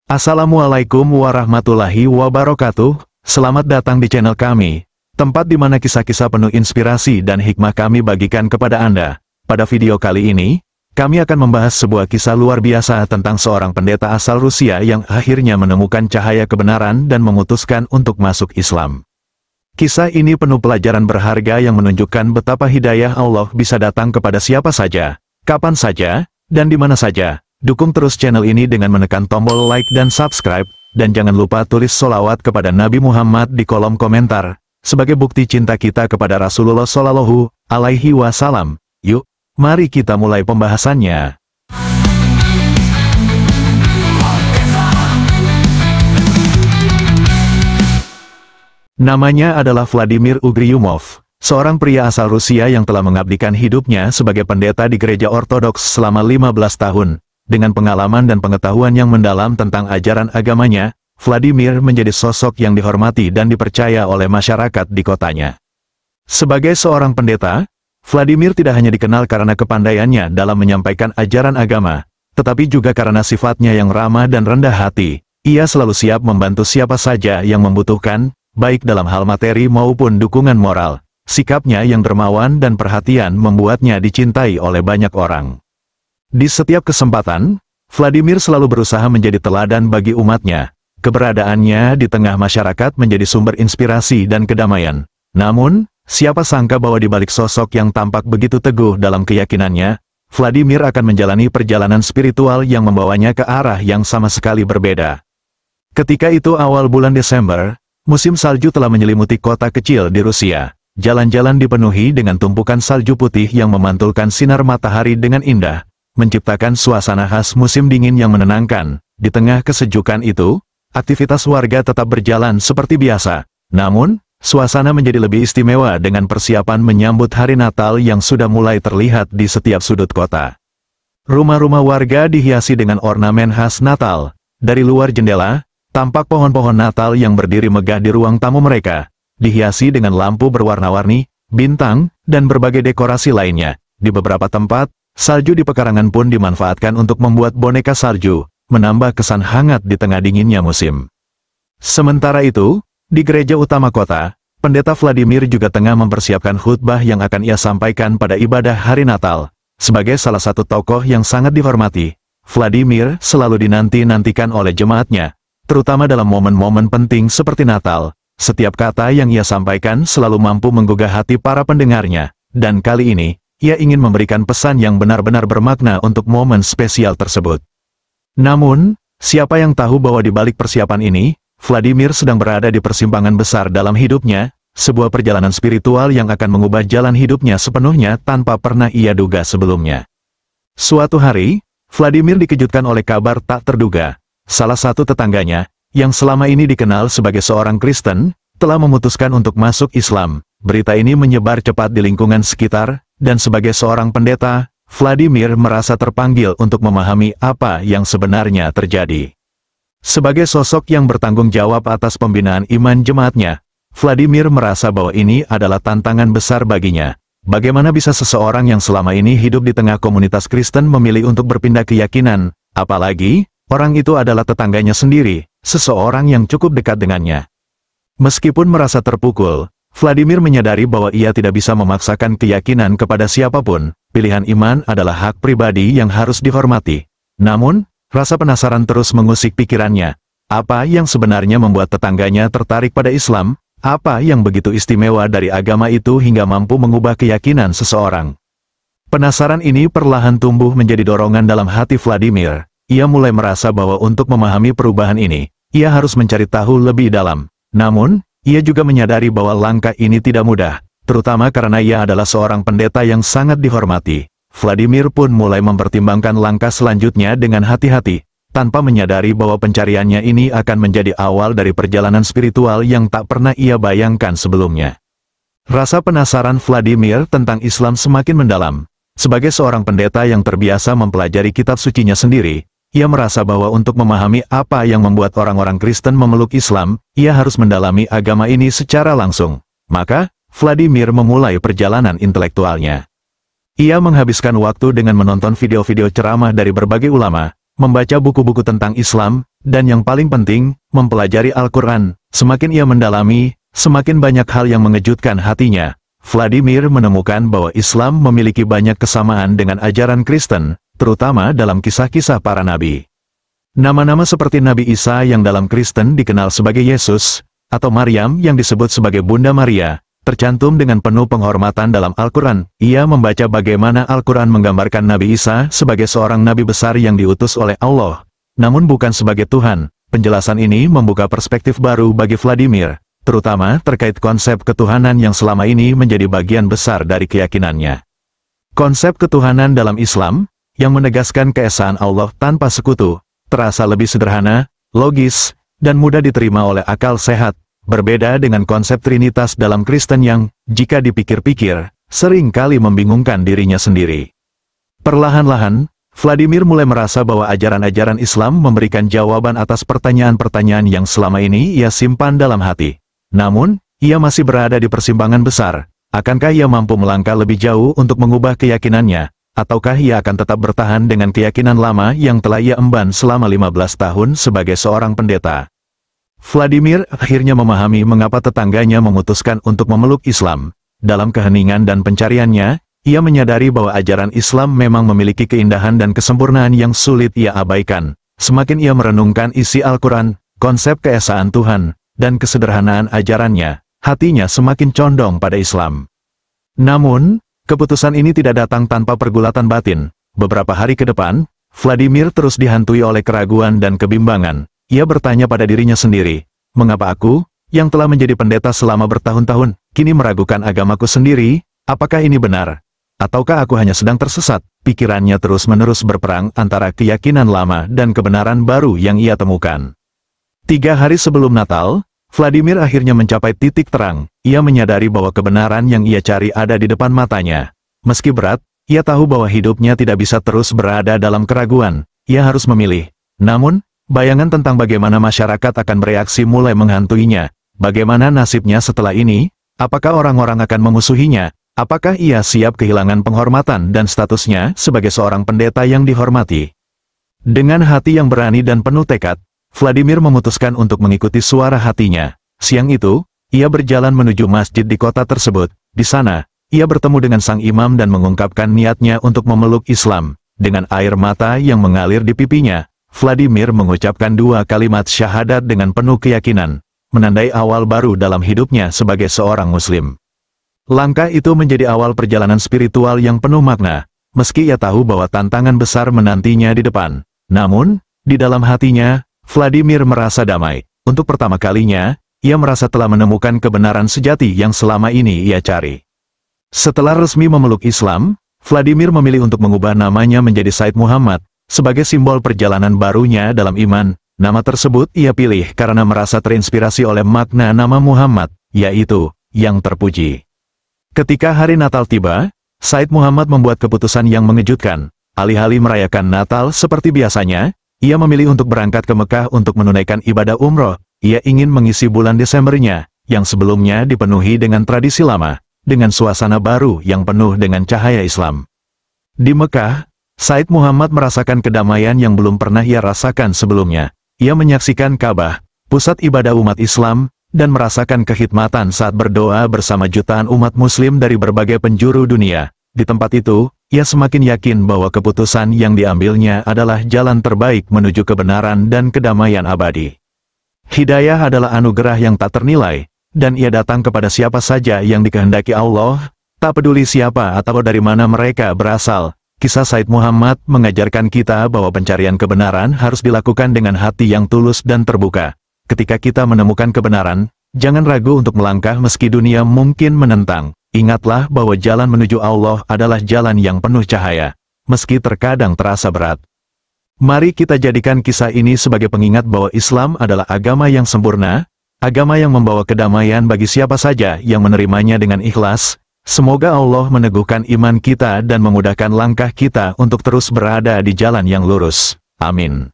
Assalamualaikum warahmatullahi wabarakatuh. Selamat datang di channel kami, tempat di mana kisah-kisah penuh inspirasi dan hikmah kami bagikan kepada Anda. Pada video kali ini, kami akan membahas sebuah kisah luar biasa tentang seorang pendeta asal Rusia yang akhirnya menemukan cahaya kebenaran dan memutuskan untuk masuk Islam. Kisah ini penuh pelajaran berharga yang menunjukkan betapa hidayah Allah bisa datang kepada siapa saja, kapan saja, dan di mana saja. Dukung terus channel ini dengan menekan tombol like dan subscribe, dan jangan lupa tulis sholawat kepada Nabi Muhammad di kolom komentar, sebagai bukti cinta kita kepada Rasulullah Shallallahu Alaihi Wasallam. Yuk, mari kita mulai pembahasannya. Namanya adalah Vladimir Ugryumov, seorang pria asal Rusia yang telah mengabdikan hidupnya sebagai pendeta di gereja Ortodoks selama 15 tahun. Dengan pengalaman dan pengetahuan yang mendalam tentang ajaran agamanya, Vladimir menjadi sosok yang dihormati dan dipercaya oleh masyarakat di kotanya. Sebagai seorang pendeta, Vladimir tidak hanya dikenal karena kepandaiannya dalam menyampaikan ajaran agama, tetapi juga karena sifatnya yang ramah dan rendah hati. Ia selalu siap membantu siapa saja yang membutuhkan, baik dalam hal materi maupun dukungan moral. Sikapnya yang dermawan dan perhatian membuatnya dicintai oleh banyak orang. Di setiap kesempatan, Vladimir selalu berusaha menjadi teladan bagi umatnya. Keberadaannya di tengah masyarakat menjadi sumber inspirasi dan kedamaian. Namun, siapa sangka bahwa di balik sosok yang tampak begitu teguh dalam keyakinannya, Vladimir akan menjalani perjalanan spiritual yang membawanya ke arah yang sama sekali berbeda. Ketika itu awal bulan Desember, musim salju telah menyelimuti kota kecil di Rusia. Jalan-jalan dipenuhi dengan tumpukan salju putih yang memantulkan sinar matahari dengan indah, menciptakan suasana khas musim dingin yang menenangkan. Di tengah kesejukan itu, aktivitas warga tetap berjalan seperti biasa. Namun, suasana menjadi lebih istimewa dengan persiapan menyambut hari Natal yang sudah mulai terlihat di setiap sudut kota. Rumah-rumah warga dihiasi dengan ornamen khas Natal. Dari luar jendela, tampak pohon-pohon Natal yang berdiri megah di ruang tamu mereka, dihiasi dengan lampu berwarna-warni, bintang, dan berbagai dekorasi lainnya. Di beberapa tempat, salju di pekarangan pun dimanfaatkan untuk membuat boneka salju, menambah kesan hangat di tengah dinginnya musim. Sementara itu, di gereja utama kota, pendeta Vladimir juga tengah mempersiapkan khutbah yang akan ia sampaikan pada ibadah hari Natal. Sebagai salah satu tokoh yang sangat dihormati, Vladimir selalu dinanti-nantikan oleh jemaatnya, terutama dalam momen-momen penting seperti Natal. Setiap kata yang ia sampaikan selalu mampu menggugah hati para pendengarnya, dan kali ini, ia ingin memberikan pesan yang benar-benar bermakna untuk momen spesial tersebut. Namun, siapa yang tahu bahwa di balik persiapan ini, Vladimir sedang berada di persimpangan besar dalam hidupnya, sebuah perjalanan spiritual yang akan mengubah jalan hidupnya sepenuhnya tanpa pernah ia duga sebelumnya. Suatu hari, Vladimir dikejutkan oleh kabar tak terduga. Salah satu tetangganya, yang selama ini dikenal sebagai seorang Kristen, telah memutuskan untuk masuk Islam. Berita ini menyebar cepat di lingkungan sekitar, dan sebagai seorang pendeta, Vladimir merasa terpanggil untuk memahami apa yang sebenarnya terjadi. Sebagai sosok yang bertanggung jawab atas pembinaan iman jemaatnya, Vladimir merasa bahwa ini adalah tantangan besar baginya. Bagaimana bisa seseorang yang selama ini hidup di tengah komunitas Kristen memilih untuk berpindah keyakinan, apalagi orang itu adalah tetangganya sendiri, seseorang yang cukup dekat dengannya. Meskipun merasa terpukul, Vladimir menyadari bahwa ia tidak bisa memaksakan keyakinan kepada siapapun. Pilihan iman adalah hak pribadi yang harus dihormati. Namun, rasa penasaran terus mengusik pikirannya. Apa yang sebenarnya membuat tetangganya tertarik pada Islam? Apa yang begitu istimewa dari agama itu hingga mampu mengubah keyakinan seseorang? Penasaran ini perlahan tumbuh menjadi dorongan dalam hati Vladimir. Ia mulai merasa bahwa untuk memahami perubahan ini, ia harus mencari tahu lebih dalam. Namun, ia juga menyadari bahwa langkah ini tidak mudah, terutama karena ia adalah seorang pendeta yang sangat dihormati. Vladimir pun mulai mempertimbangkan langkah selanjutnya dengan hati-hati, tanpa menyadari bahwa pencariannya ini akan menjadi awal dari perjalanan spiritual yang tak pernah ia bayangkan sebelumnya. Rasa penasaran Vladimir tentang Islam semakin mendalam. Sebagai seorang pendeta yang terbiasa mempelajari kitab sucinya sendiri, ia merasa bahwa untuk memahami apa yang membuat orang-orang Kristen memeluk Islam, ia harus mendalami agama ini secara langsung. Maka, Vladimir memulai perjalanan intelektualnya. Ia menghabiskan waktu dengan menonton video-video ceramah dari berbagai ulama, membaca buku-buku tentang Islam, dan yang paling penting, mempelajari Al-Quran. Semakin ia mendalami, semakin banyak hal yang mengejutkan hatinya. Vladimir menemukan bahwa Islam memiliki banyak kesamaan dengan ajaran Kristen, terutama dalam kisah-kisah para nabi. Nama-nama seperti Nabi Isa yang dalam Kristen dikenal sebagai Yesus, atau Maryam yang disebut sebagai Bunda Maria, tercantum dengan penuh penghormatan dalam Al-Quran. Ia membaca bagaimana Al-Quran menggambarkan Nabi Isa sebagai seorang nabi besar yang diutus oleh Allah, namun bukan sebagai Tuhan. Penjelasan ini membuka perspektif baru bagi Vladimir, terutama terkait konsep ketuhanan yang selama ini menjadi bagian besar dari keyakinannya. Konsep ketuhanan dalam Islam, yang menegaskan keesaan Allah tanpa sekutu, terasa lebih sederhana, logis, dan mudah diterima oleh akal sehat. Berbeda dengan konsep Trinitas dalam Kristen yang, jika dipikir-pikir, sering kali membingungkan dirinya sendiri. Perlahan-lahan, Vladimir mulai merasa bahwa ajaran-ajaran Islam memberikan jawaban atas pertanyaan-pertanyaan yang selama ini ia simpan dalam hati. Namun, ia masih berada di persimpangan besar. Akankah ia mampu melangkah lebih jauh untuk mengubah keyakinannya, ataukah ia akan tetap bertahan dengan keyakinan lama yang telah ia emban selama 15 tahun sebagai seorang pendeta? Vladimir akhirnya memahami mengapa tetangganya memutuskan untuk memeluk Islam. Dalam keheningan dan pencariannya, ia menyadari bahwa ajaran Islam memang memiliki keindahan dan kesempurnaan yang sulit ia abaikan. Semakin ia merenungkan isi Al-Quran, konsep keesaan Tuhan, dan kesederhanaan ajarannya, hatinya semakin condong pada Islam. Namun, keputusan ini tidak datang tanpa pergulatan batin. Beberapa hari ke depan, Vladimir terus dihantui oleh keraguan dan kebimbangan. Ia bertanya pada dirinya sendiri, mengapa aku, yang telah menjadi pendeta selama bertahun-tahun, kini meragukan agamaku sendiri? Apakah ini benar? Ataukah aku hanya sedang tersesat? Pikirannya terus-menerus berperang antara keyakinan lama dan kebenaran baru yang ia temukan. 3 hari sebelum Natal, Vladimir akhirnya mencapai titik terang. Ia menyadari bahwa kebenaran yang ia cari ada di depan matanya. Meski berat, ia tahu bahwa hidupnya tidak bisa terus berada dalam keraguan. Ia harus memilih. Namun, bayangan tentang bagaimana masyarakat akan bereaksi mulai menghantuinya. Bagaimana nasibnya setelah ini? Apakah orang-orang akan memusuhinya? Apakah ia siap kehilangan penghormatan dan statusnya sebagai seorang pendeta yang dihormati? Dengan hati yang berani dan penuh tekad, Vladimir memutuskan untuk mengikuti suara hatinya. Siang itu, ia berjalan menuju masjid di kota tersebut. Di sana, ia bertemu dengan sang imam dan mengungkapkan niatnya untuk memeluk Islam. Dengan air mata yang mengalir di pipinya, Vladimir mengucapkan 2 kalimat syahadat dengan penuh keyakinan, menandai awal baru dalam hidupnya sebagai seorang Muslim. Langkah itu menjadi awal perjalanan spiritual yang penuh makna, meski ia tahu bahwa tantangan besar menantinya di depan. Namun, di dalam hatinya, Vladimir merasa damai. Untuk pertama kalinya, ia merasa telah menemukan kebenaran sejati yang selama ini ia cari. Setelah resmi memeluk Islam, Vladimir memilih untuk mengubah namanya menjadi Said Muhammad, sebagai simbol perjalanan barunya dalam iman. Nama tersebut ia pilih karena merasa terinspirasi oleh makna nama Muhammad, yaitu, yang terpuji. Ketika hari Natal tiba, Said Muhammad membuat keputusan yang mengejutkan. Alih-alih merayakan Natal seperti biasanya, ia memilih untuk berangkat ke Mekah untuk menunaikan ibadah umroh. Ia ingin mengisi bulan Desembernya, yang sebelumnya dipenuhi dengan tradisi lama, dengan suasana baru yang penuh dengan cahaya Islam. Di Mekah, Said Muhammad merasakan kedamaian yang belum pernah ia rasakan sebelumnya. Ia menyaksikan Ka'bah, pusat ibadah umat Islam, dan merasakan kekhidmatan saat berdoa bersama jutaan umat Muslim dari berbagai penjuru dunia. Di tempat itu, ia semakin yakin bahwa keputusan yang diambilnya adalah jalan terbaik menuju kebenaran dan kedamaian abadi. Hidayah adalah anugerah yang tak ternilai, dan ia datang kepada siapa saja yang dikehendaki Allah, tak peduli siapa atau dari mana mereka berasal. Kisah Said Muhammad mengajarkan kita bahwa pencarian kebenaran harus dilakukan dengan hati yang tulus dan terbuka. Ketika kita menemukan kebenaran, jangan ragu untuk melangkah meski dunia mungkin menentang. Ingatlah bahwa jalan menuju Allah adalah jalan yang penuh cahaya, meski terkadang terasa berat. Mari kita jadikan kisah ini sebagai pengingat bahwa Islam adalah agama yang sempurna, agama yang membawa kedamaian bagi siapa saja yang menerimanya dengan ikhlas. Semoga Allah meneguhkan iman kita dan memudahkan langkah kita untuk terus berada di jalan yang lurus. Amin.